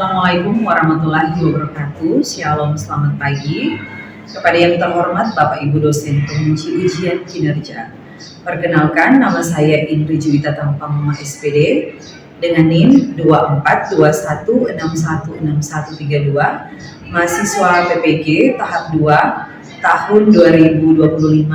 Assalamualaikum warahmatullahi wabarakatuh. Shalom, selamat pagi. Kepada yang terhormat Bapak Ibu dosen pengunci ujian kinerja. Perkenalkan, nama saya Indri Juwita Tampang SPD dengan NIM 2421616132, mahasiswa PPG tahap 2 tahun 2025,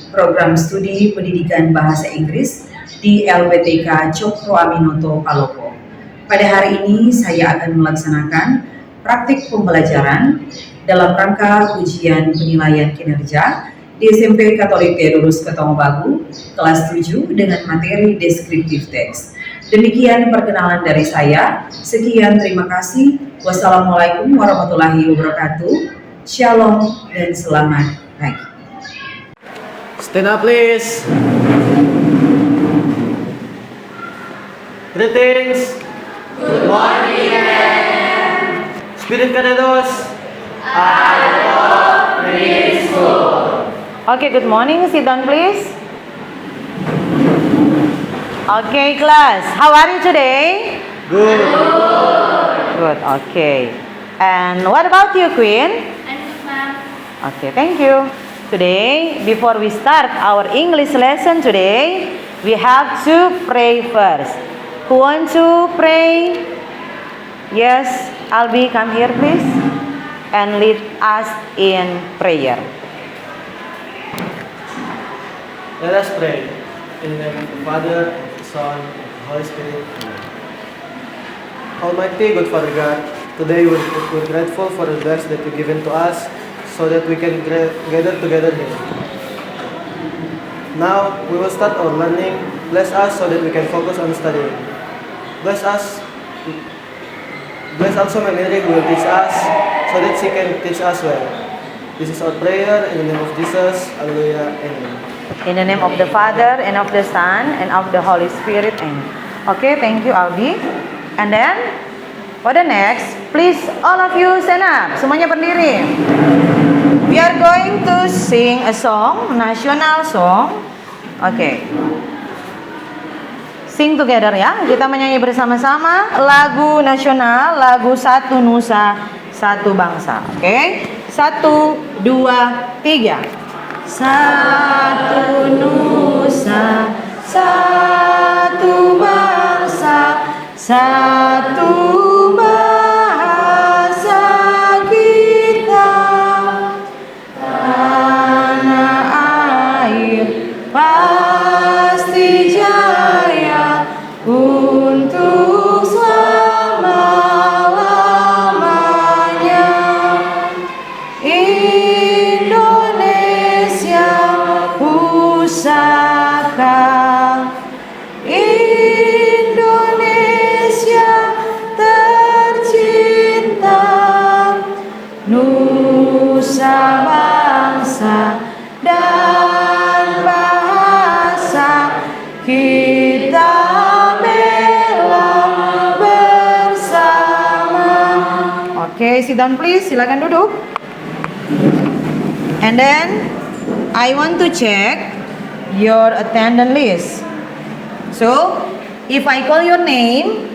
program studi pendidikan bahasa Inggris di LPTK Cokro Aminoto Palopo. Pada hari ini saya akan melaksanakan praktik pembelajaran dalam rangka ujian penilaian kinerja di SMP Katolik Theodorus Ketongbagu kelas 7 dengan materi deskriptif teks. Demikian perkenalan dari saya. Sekian, terima kasih. Wassalamualaikum warahmatullahi wabarakatuh. Shalom dan selamat pagi. Stand up please. Greetings. Good morning, Spirit Canedos. I love preschool. Okay, good morning. Sit down, please. Okay, class. How are you today? Good. Good. Okay. And what about you, Queen? I'm good, ma'am. Okay, thank you. Today, before we start our English lesson today, we have to pray first. Who want to pray? Yes, Albi, come here, please, and lead us in prayer. Let us pray. In the name of the Father, the Son, and the Holy Spirit. Amen. Almighty good Father God, today we're grateful for the blessing that you've given to us so that we can gather together here. Now we will start our learning. Bless us so that we can focus on studying. Bless us. Bless also my Mary who will teach us so that she can teach us well. This is our prayer in the name of Jesus. Hallelujah. Amen. In the name of the Father, and of the Son, and of the Holy Spirit. Amen. Okay, thank you, Aldi. And then, for the next, please all of you stand up. Semuanya berdiri. We are going to sing a song, national song. Okay. Sing together ya. Kita menyanyi bersama-sama lagu nasional, lagu Satu Nusa, Satu Bangsa. Okay? 1, 2, 3. Satu nusa, satu bangsa, satu bahasa kita, tanah air pasti jaya untuk selama-lamanya. Indonesia pusaka, Indonesia tercinta, nusa bangsa dan bahasa kita bela bersama. Oke, sit down please, silakan duduk. And then I want to check your attendance list. So, if I call your name,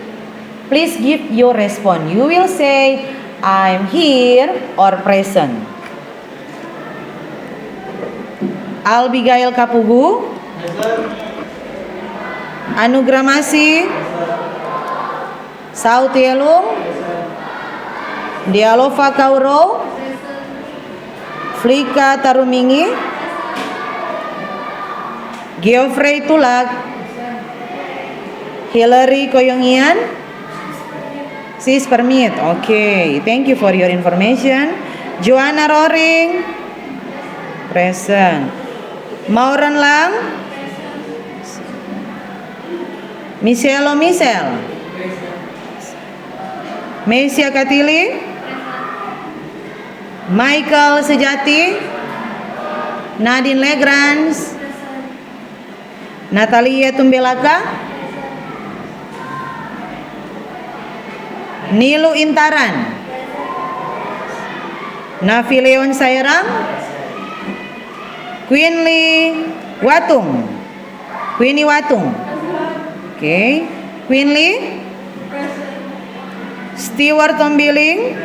please give your response. You will say, I'm here or present. Albigail Kapugu, Anugramasi, Sautielung, Dialova Kauro, Flika Tarumingi, Geoffrey Tulak, Hillary Koyongian, Sis permit. Okay, thank you for your information. Joanna Roring, present. Mauran Lang, Michelle Michelle, Mesia Katili, Michael Sejati, Nadine Legrand, Natalia Tumbelaka, Nilu Intaran, Nafi Leon Sairang, Queenly Watung, Queenie Watung, okay, Queenly, Stewart Tombiling,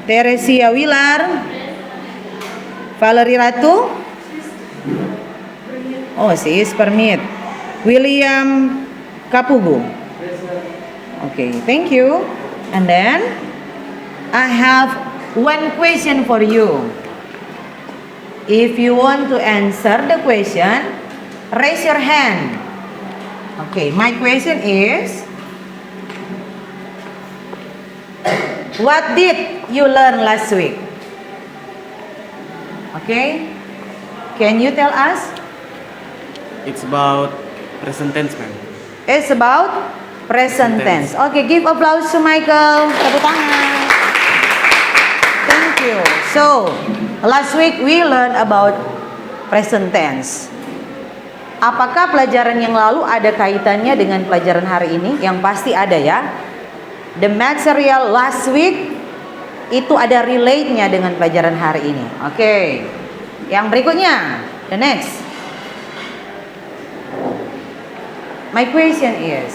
Teresia Wilar, Valerie Ratu. Oh, sis permit. William Kapugu. Okay, thank you. And then I have one question for you. If you want to answer the question, raise your hand. Okay, my question is, what did you learn last week? Okay, can you tell us? It's about present tense, ma'am. It's about present tense. Okay, give applause to Michael. Tepuk tangan. Thank you. So, last week we learned about present tense. Apakah pelajaran yang lalu ada kaitannya dengan pelajaran hari ini? Yang pasti ada ya. The material last week itu ada relate-nya dengan pelajaran hari ini. Oke. Yang berikutnya, the next. My question is,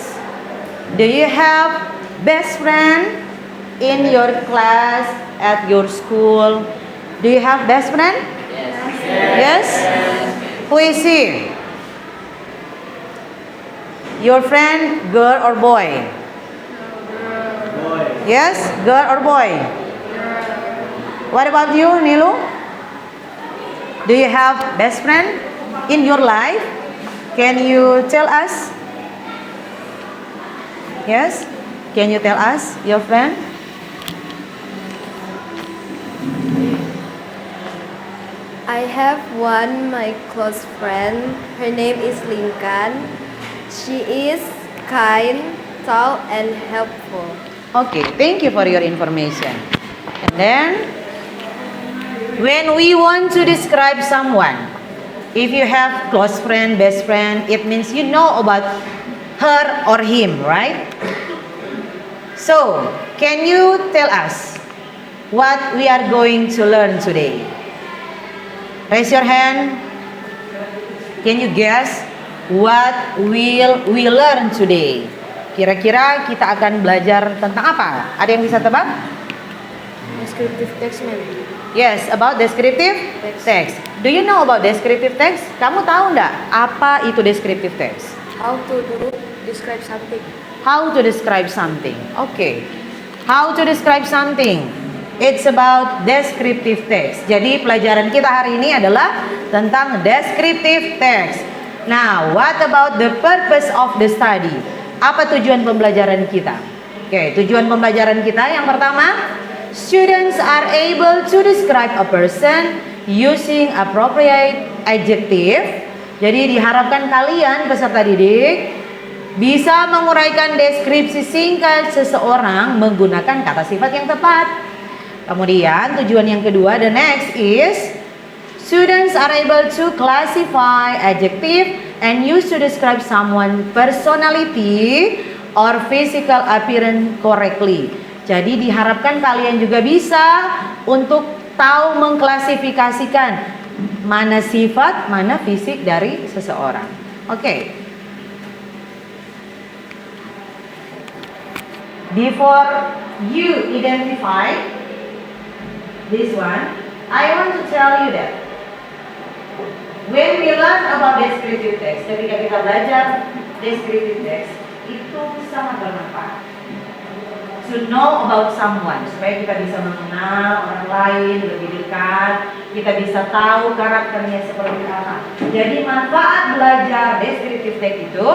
do you have best friend in your class, at your school? Do you have best friend? Yes. Who is he? Your friend, girl or boy? Yes, girl or boy? What about you, Nilu? Do you have best friend in your life? Can you tell us? Yes? Can you tell us your friend? I have my close friend. Her name is Lincoln. She is kind, tall, and helpful. Okay, thank you for your information. And then, when we want to describe someone, if you have close friend, best friend, it means you know about her or him, right? So, can you tell us what we are going to learn today? Raise your hand. Can you guess what will we learn today? Kira-kira kita akan belajar tentang apa? Ada yang bisa tebak? Descriptive text, ma'am. Yes, about descriptive text. Do you know about descriptive text? Kamu tahu nggak apa itu descriptive text? How to describe something. How to describe something. Okay. How to describe something. It's about descriptive text. Jadi pelajaran kita hari ini adalah tentang descriptive text. Now, what about the purpose of the study? Apa tujuan pembelajaran kita? Okay, tujuan pembelajaran kita yang pertama, students are able to describe a person using appropriate adjective. Jadi diharapkan kalian peserta didik bisa menguraikan deskripsi singkat seseorang menggunakan kata sifat yang tepat. Kemudian tujuan yang kedua, the next is students are able to classify adjective and use to describe someone personality or physical appearance correctly. Jadi diharapkan kalian juga bisa untuk tahu mengklasifikasikan mana sifat, mana fisik dari seseorang. Oke. Before you identify this one, I want to tell you that when we learn about descriptive text, ketika kita belajar descriptive text, itu sangat bermanfaat. To know about someone, supaya kita bisa mengenal orang lain lebih dekat, kita bisa tahu karakternya seperti apa. Jadi manfaat belajar descriptive text itu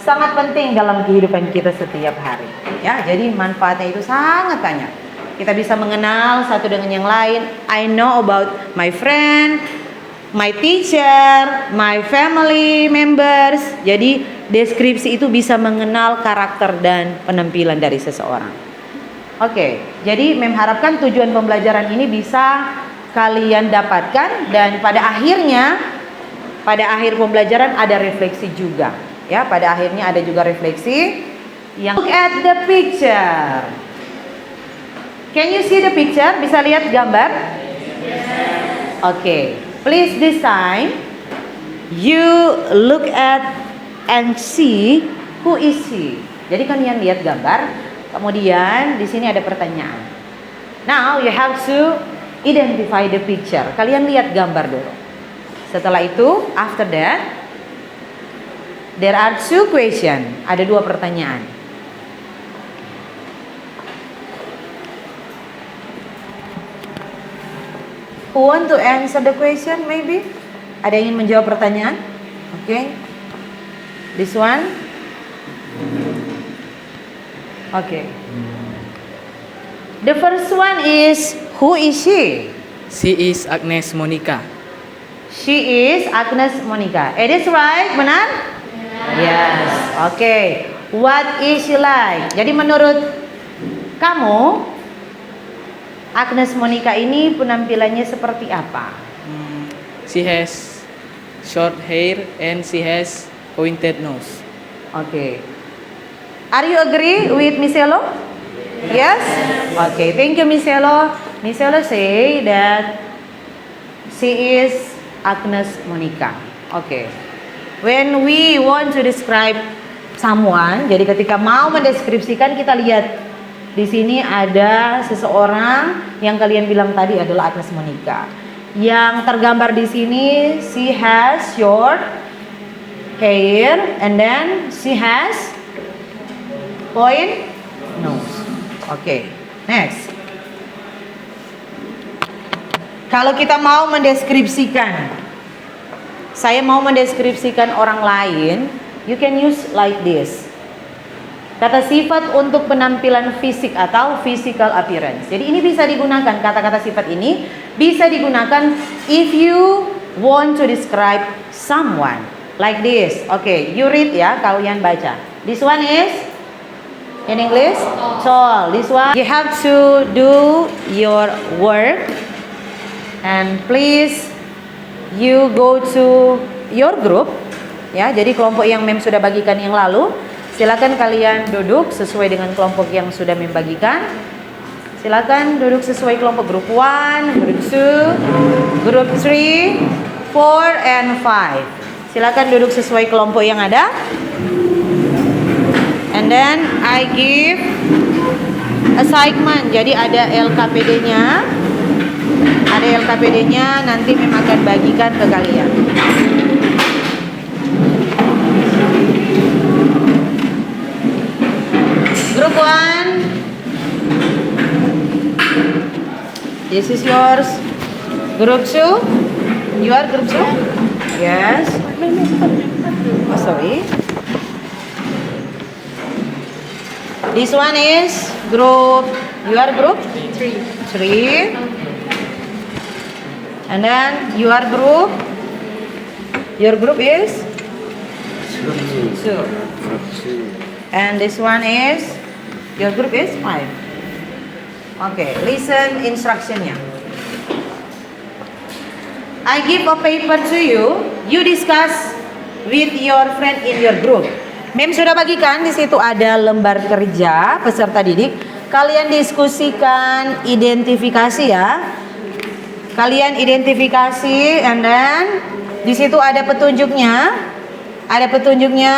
sangat penting dalam kehidupan kita setiap hari. Ya, jadi manfaatnya itu sangat banyak. Kita bisa mengenal satu dengan yang lain. I know about my friend, my teacher, my family members. Jadi deskripsi itu bisa mengenal karakter dan penampilan dari seseorang. Oke, jadi Mem harapkan tujuan pembelajaran ini bisa kalian dapatkan dan pada akhirnya, pada akhir pembelajaran ada refleksi juga. Ya, pada akhirnya ada juga refleksi. Yang look at the picture. Can you see the picture? Bisa lihat gambar? Okay, please this time you look at and see who is he. Jadi kalian lihat gambar, Kemudian di sini ada pertanyaan. Now you have to identify the picture. Kalian lihat gambar dulu. Setelah itu, after that, there are two questions. Ada dua pertanyaan. Who want to answer the question maybe? Ada yang ingin menjawab pertanyaan? Okay. This one? Okay. The first one is, who is she? She is Agnes Monica. She is Agnes Monica. It is right, benar? Yes. Okay. What is she like? Jadi menurut kamu, Agnes Monica ini penampilannya seperti apa? She has short hair and she has pointed nose. Okay. Are you agree with Miss Elo? Yes? Okay, thank you Miss Elo. Miss Elo say that she is Agnes Monica. Okay. When we want to describe someone, jadi ketika mau mendeskripsikan kita lihat di sini ada seseorang yang kalian bilang tadi adalah Agnes Monica. Yang tergambar di sini, she has short hair and then she has point nose. Okay, next. Kalau kita mau mendeskripsikan, saya mau mendeskripsikan orang lain, you can use like this. Kata sifat untuk penampilan fisik atau physical appearance. Jadi ini bisa digunakan, kata-kata sifat ini bisa digunakan if you want to describe someone. Like this. Okay, you read ya, kalian baca. This one is in English, tall. This one, you have to do your work. And please, you go to your group. Ya, jadi kelompok yang Mem sudah bagikan yang lalu. Silakan kalian duduk sesuai dengan kelompok yang sudah membagikan. Silakan duduk sesuai kelompok group 1, group 2, group 3, 4 and 5. Silakan duduk sesuai kelompok yang ada. And then I give assignment. Jadi ada LKPD-nya. Ada LKPD-nya, nanti Mem akan bagikan ke kalian. Group 1, this is yours. Group 2, you are group 2? Yes. Oh, sorry. This one is group, you are group? 3. And then you are group? Your group is? 2. And this one is? Your group is 5. Okay, listen instructionnya. I give a paper to you. You discuss with your friend in your group. Mem sudah bagikan, di situ ada lembar kerja peserta didik. Kalian diskusikan, identifikasi ya. Kalian identifikasi, and then di situ ada petunjuknya. Ada petunjuknya.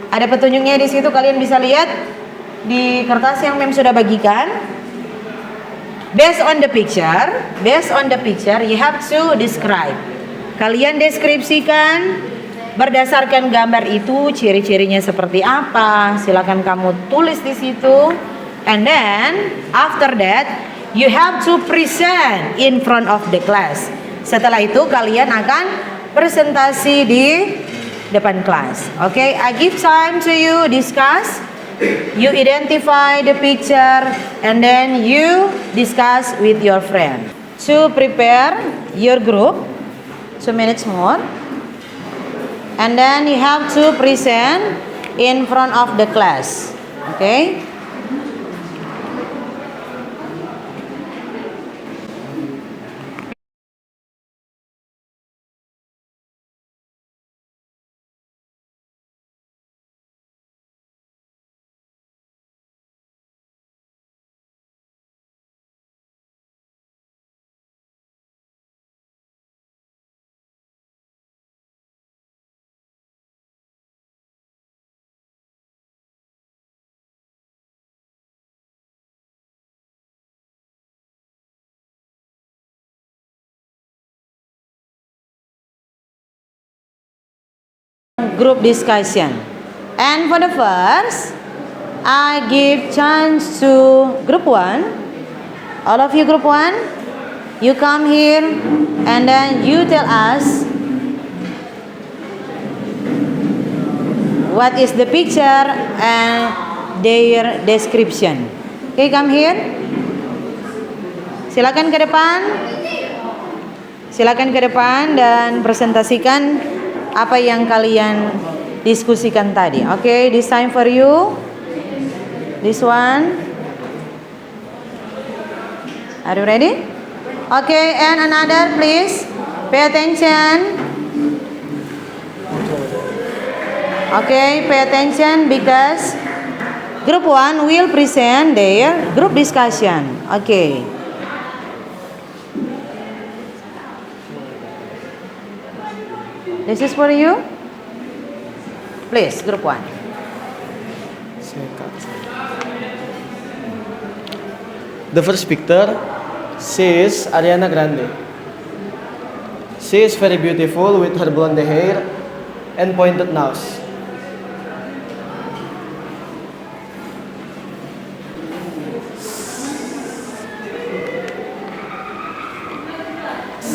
Ada petunjuknya di situ, kalian bisa lihat di kertas yang Mem sudah bagikan. Based on the picture, you have to describe. Kalian deskripsikan berdasarkan gambar itu, ciri-cirinya seperti apa. Silakan kamu tulis di situ. And then after that, you have to present in front of the class. Setelah itu kalian akan presentasi di depan kelas. Okay, I give time to you discuss. You identify the picture and then you discuss with your friend. To prepare your group, 2 minutes more. And then you have to present in front of the class. Okay? group discussion. And for the first, I give chance to group 1. All of you group 1, you come here and then you tell us what is the picture and their description. Okay, come here. Silakan ke depan. Silakan ke depan dan presentasikan apa yang kalian diskusikan tadi. Okay, this time for you. This one. Are you ready? Okay, and another please. Pay attention. Okay, pay attention because group 1 will present their group discussion. Okay. This is for you. Please, group 1. The first picture, she is Ariana Grande. She is very beautiful with her blonde hair and pointed nose.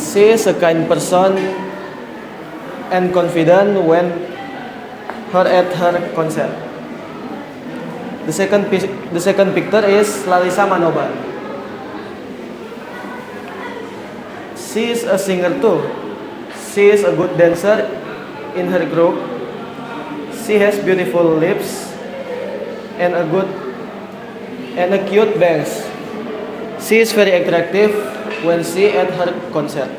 She is a kind person and confident when her at her concert. The second picture is Larissa Manoban. She is a singer too. She is a good dancer in her group. She has beautiful lips and a cute bangs. She is very attractive when she at her concert.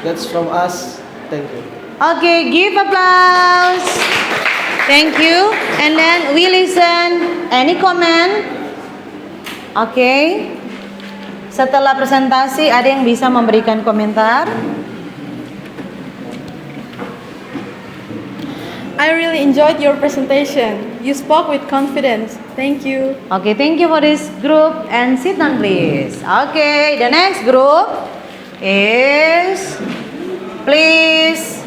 That's from us. Thank you. Okay, give applause. Thank you. And then we listen. Any comment? Okay. Setelah presentasi, ada yang bisa memberikan komentar? I really enjoyed your presentation. You spoke with confidence. Thank you. Okay, thank you for this group and sit down please. Okay, the next group is please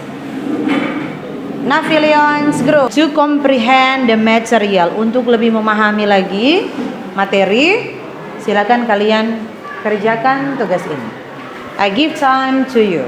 Navilions group to comprehend the material. Untuk lebih memahami lagi materi, silakan kalian kerjakan tugas ini. I give time to you.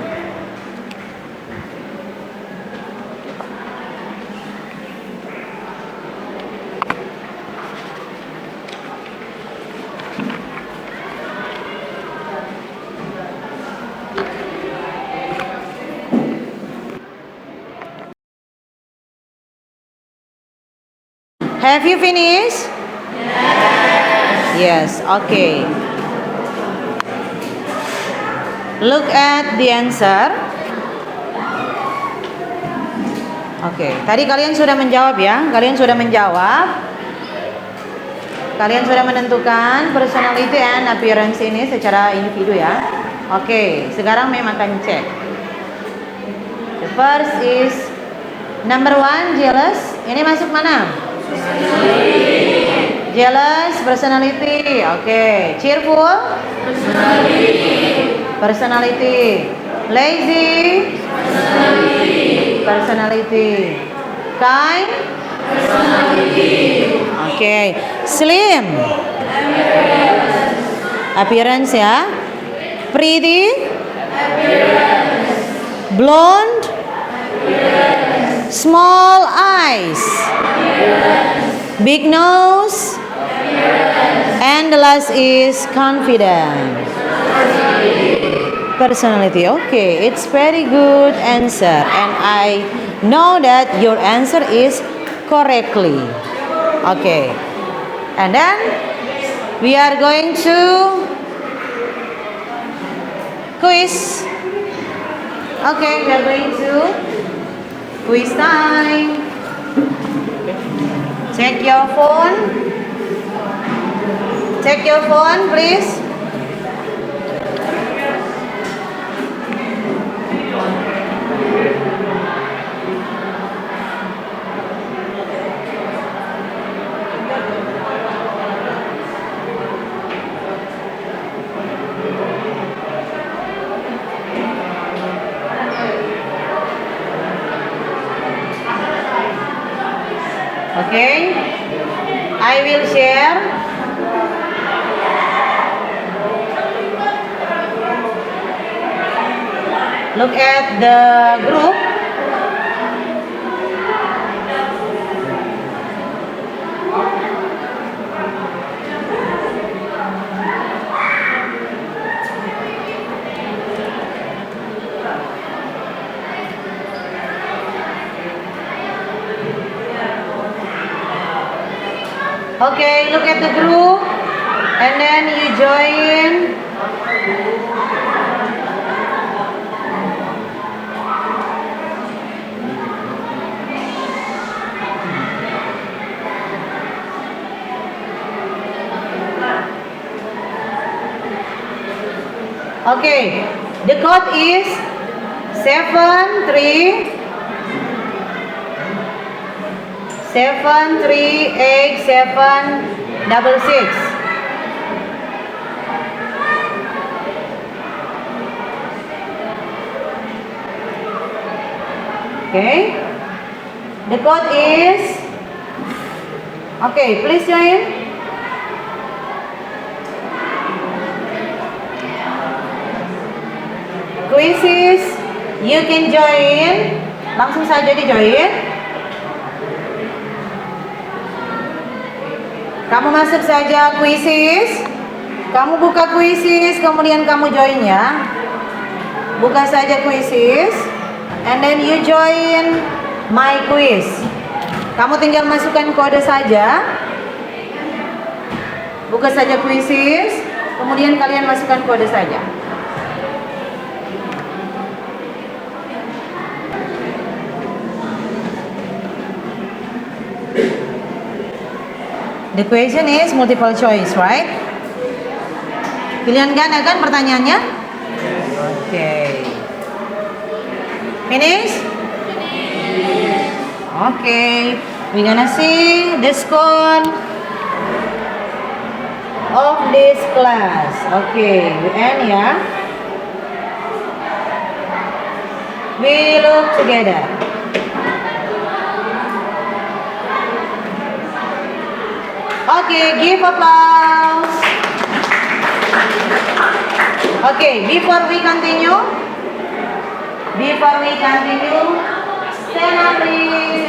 Have you finished? Yes, okay. Look at the answer. Oke, tadi kalian sudah menjawab ya. Kalian sudah menjawab. Kalian sudah menentukan personality and appearance ini secara individu ya. Oke, sekarang memang akan cek. The first is number 1, jealous. Ini masuk mana? Jealous, personality. Okay. Cheerful, personality. Lazy, personality. Kind, okay. Slim, appearance ya. Pretty, blonde, small eyes, big nose, and the last is confident. Personality. Okay, it's very good answer, and I know that your answer is correctly. Okay, and then we are going to quiz. Okay, we are going to quiz time. Check your phone. Check your phone, please. I will share. Look at the group. Okay, look at the group and then you join. Okay, the code is 7378766. Okay, the code is, okay, please join. Quizzes, you can join. Langsung saja di join. Kamu masuk saja quizzes. Kamu buka quizzes, kemudian kamu join ya. Buka saja quizzes, and then you join my quiz. Kamu tinggal masukkan kode saja. Buka saja quizzes, kemudian kalian masukkan kode saja. The question is multiple choice, right? Pilihan ganda kan pertanyaannya? Okay. Finish? Okay. We're gonna see the score of this class. Okay, we end ya. We look together. Okay, give applause. Okay, before we continue, stand up please.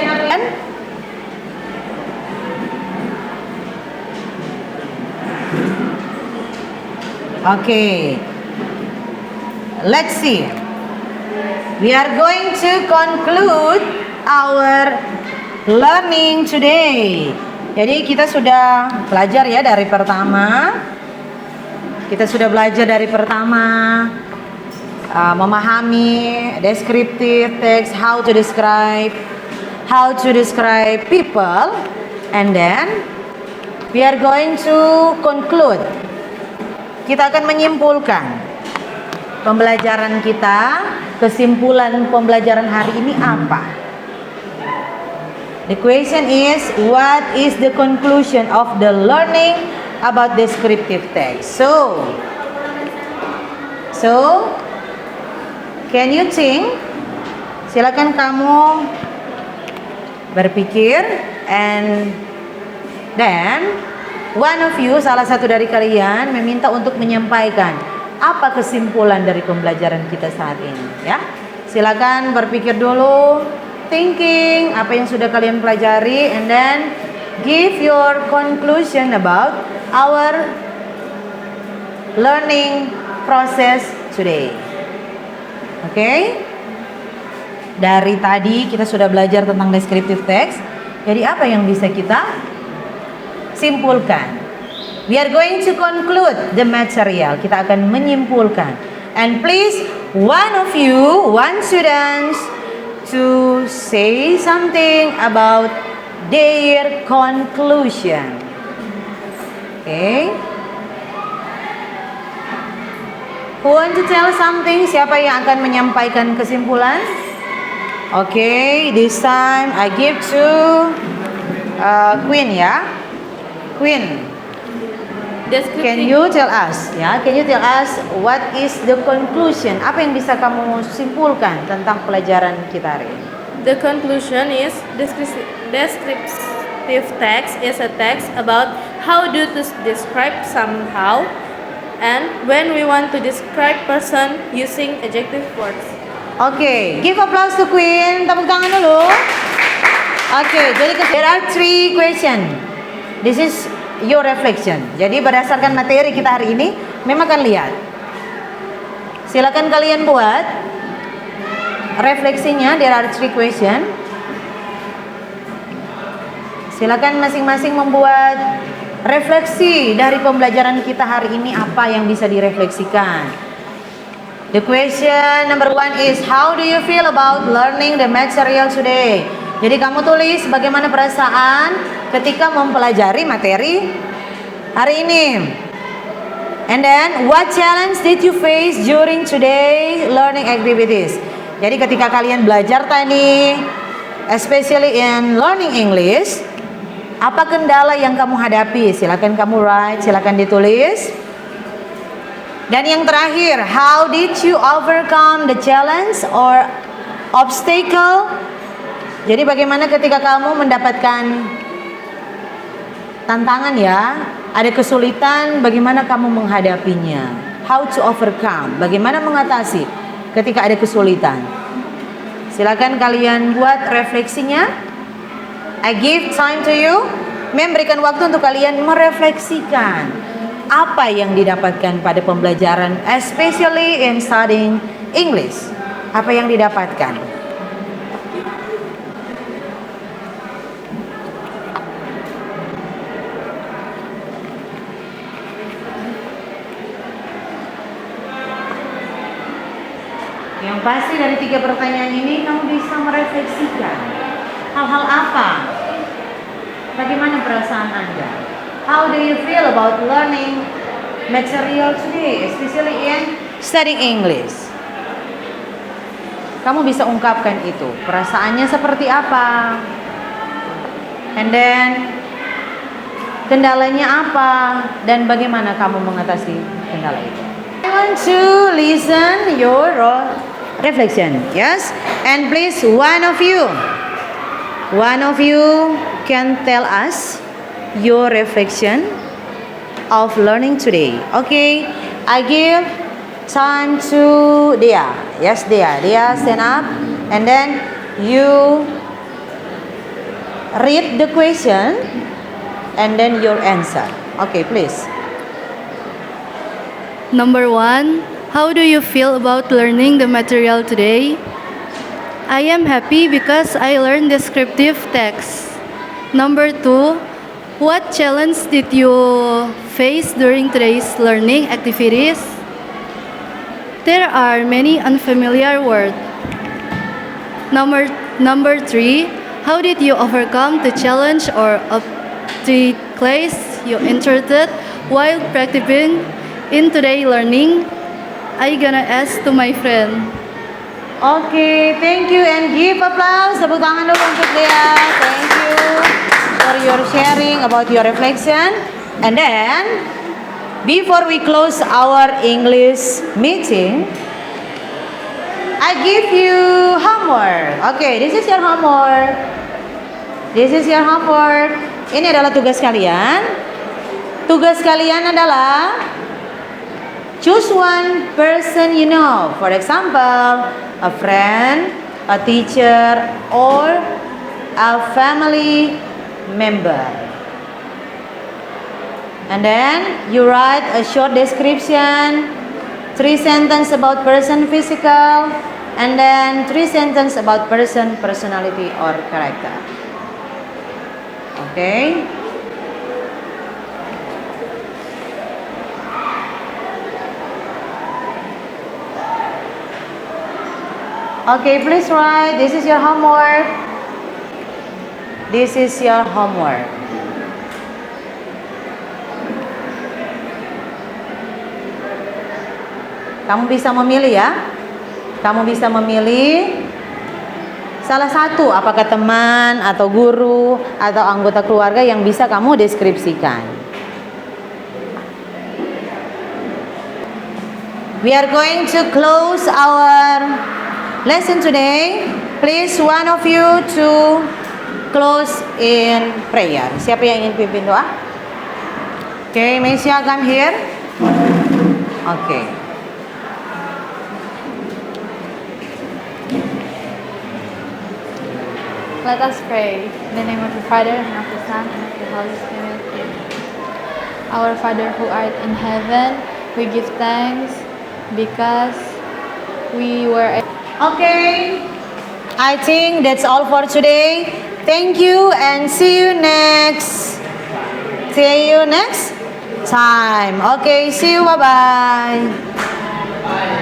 Okay, let's see. We are going to conclude our learning today. Jadi kita sudah belajar ya dari pertama. Kita sudah belajar dari pertama memahami descriptive text, how to describe people, and then we are going to conclude. Kita akan menyimpulkan pembelajaran kita. Kesimpulan pembelajaran hari ini apa? The question is, what is the conclusion of the learning about descriptive text? So can you think? Silakan kamu berpikir, and then one of you, salah satu dari kalian, meminta untuk menyampaikan apa kesimpulan dari pembelajaran kita saat ini, ya. Silakan berpikir dulu, thinking apa yang sudah kalian pelajari, and then give your conclusion about our learning process today. Okay? Dari tadi kita sudah belajar tentang descriptive text. Jadi apa yang bisa kita simpulkan? We are going to conclude the material. Kita akan menyimpulkan. And please, one student to say something about their conclusion. Okay? Who want to tell something? Siapa yang akan menyampaikan kesimpulan? Okay, this time I give to Queen ya. Queen, can you tell us? Ya, can you tell us what is the conclusion? Apa yang bisa kamu simpulkan tentang pelajaran kita hari ini? The conclusion is descriptive text is a text about how to describe somehow, and when we want to describe person using adjective words. Oke, give applause to Queen. Tepuk tangan dulu. Oke, jadi there are 3 question. This is your reflection. Jadi berdasarkan materi kita hari ini, memang akan lihat. Silakan kalian buat refleksinya. There are 3 question. Silakan masing-masing membuat refleksi dari pembelajaran kita hari ini, apa yang bisa direfleksikan. The question number 1 is, how do you feel about learning the material today? Jadi kamu tulis bagaimana perasaan ketika mempelajari materi hari ini. And then, what challenge did you face during today's learning activities? Jadi ketika kalian belajar tadi, especially in learning English, apa kendala yang kamu hadapi? Silakan kamu write, silakan ditulis. Dan yang terakhir, how did you overcome the challenge or obstacle? Jadi bagaimana ketika kamu mendapatkan tantangan ya, ada kesulitan, bagaimana kamu menghadapinya? How to overcome? Bagaimana mengatasi ketika ada kesulitan? Silakan kalian buat refleksinya. I give time to you. Memberikan waktu untuk kalian merefleksikan apa yang didapatkan pada pembelajaran, especially in studying English. Apa yang didapatkan? Yang pasti dari 3 pertanyaan ini kamu bisa merefleksikan hal-hal apa? Bagaimana perasaan Anda? How do you feel about learning material today, especially in studying English? Kamu bisa ungkapkan itu. Perasaannya seperti apa? And then, kendalanya apa? Dan bagaimana kamu mengatasi kendala itu? I want to listen your reflection. Yes? And please, one of you can tell us your reflection of learning today. Okay, I give time to Dia. Yes, Dia. Dia stand up, and then you read the question, and then your answer. Okay, please. Number 1, how do you feel about learning the material today? I am happy because I learned descriptive text. Number 2, what challenge did you face during today's learning activities? There are many unfamiliar words. Number 3, how did you overcome the challenge or obstacles you encountered while practicing in today's learning? I gonna ask to my friend. Okay, thank you and give applause. Tepuk tangan dulu untuk dia. Thank you for your sharing about your reflection. And then, before we close our English meeting, I give you homework. Okay, this is your homework. This is your homework. Ini adalah tugas kalian. Tugas kalian adalah choose one person you know. For example, a friend, a teacher, or a family member. And then you write a short description, 3 sentences about person physical, and then 3 sentences about person personality or character. Okay? Okay, please write. This is your homework. This is your homework. Kamu bisa memilih ya. Kamu bisa memilih salah satu, apakah teman atau guru atau anggota keluarga yang bisa kamu deskripsikan. We are going to close our lesson today. Please, one of you to close in prayer. Siapa yang ingin pimpin doa? Okay, Mesia, come here. Okay. Let us pray. In the name of the Father, and of the Son, and of the Holy Spirit. Amen. Our Father who art in heaven, we give thanks because we were... Okay. I think that's all for today. Thank you and see you next. See you next time. Okay, see you. Bye-bye.